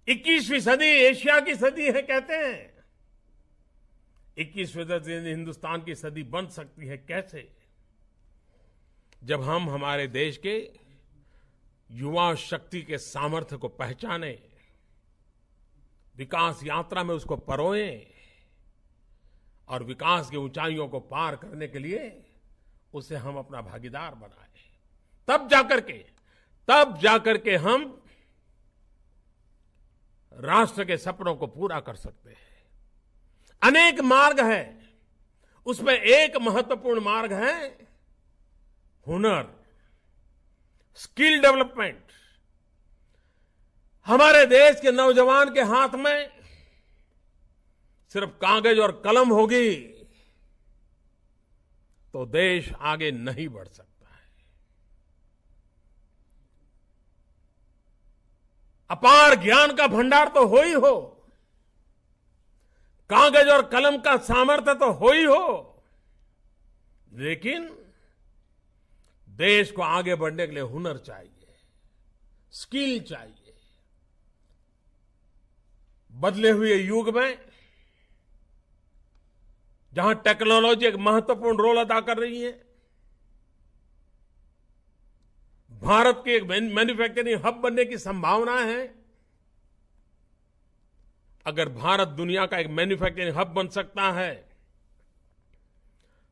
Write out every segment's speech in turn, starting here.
21वीं सदी एशिया की सदी है कहते हैं। 21वीं सदी हिंदुस्तान की सदी बन सकती है कैसे? जब हम हमारे देश के युवा शक्ति के सामर्थ्य को पहचाने, विकास यात्रा में उसको परोएं और विकास की ऊंचाइयों को पार करने के लिए उसे हम अपना भागीदार बनाएं। तब जाकर के हम राष्ट्र के सपनों को पूरा कर सकते हैं। अनेक मार्ग है, उसमें एक महत्वपूर्ण मार्ग है हुनर, स्किल डेवलपमेंट। हमारे देश के नौजवान के हाथ में सिर्फ कागज और कलम होगी तो देश आगे नहीं बढ़ सकता है। अपार ज्ञान का भंडार तो हो ही हो, कागज और कलम का सामर्थ्य तो हो ही हो, लेकिन देश को आगे बढ़ने के लिए हुनर चाहिए, स्किल चाहिए। बदले हुए युग में जहां टेक्नोलॉजी एक महत्वपूर्ण रोल अदा कर रही है, भारत के एक मैन्युफैक्चरिंग हब बनने की संभावना है। अगर भारत दुनिया का एक मैन्युफैक्चरिंग हब बन सकता है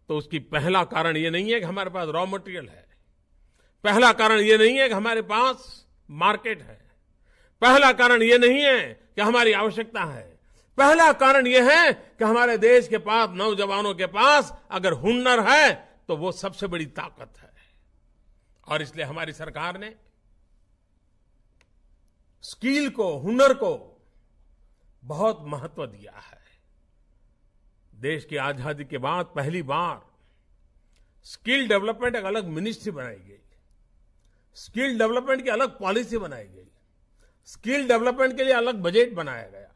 तो उसकी पहला कारण यह नहीं है कि हमारे पास रॉ मटेरियल है, पहला कारण यह नहीं है कि हमारे पास मार्केट है, पहला कारण यह नहीं है कि हमारी आवश्यकता है, पहला कारण यह है कि हमारे देश के पास, नौजवानों के पास अगर हुनर है तो वो सबसे बड़ी ताकत है। और इसलिए हमारी सरकार ने स्किल को, हुनर को बहुत महत्व दिया है। देश की आजादी के बाद पहली बार स्किल डेवलपमेंट एक अलग मिनिस्ट्री बनाई गई, स्किल डेवलपमेंट की अलग पॉलिसी बनाई गई, स्किल डेवलपमेंट के लिए अलग बजट बनाया गया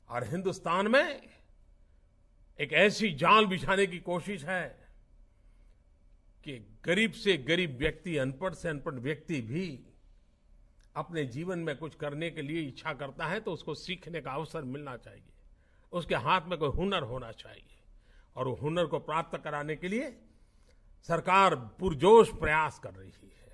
और हिंदुस्तान में एक ऐसी जाल बिछाने की कोशिश है कि गरीब से गरीब व्यक्ति, अनपढ़ से अनपढ़ व्यक्ति भी अपने जीवन में कुछ करने के लिए इच्छा करता है तो उसको सीखने का अवसर मिलना चाहिए, उसके हाथ में कोई हुनर होना चाहिए। और वो हुनर को प्राप्त कराने के लिए सरकार पुरजोश प्रयास कर रही है।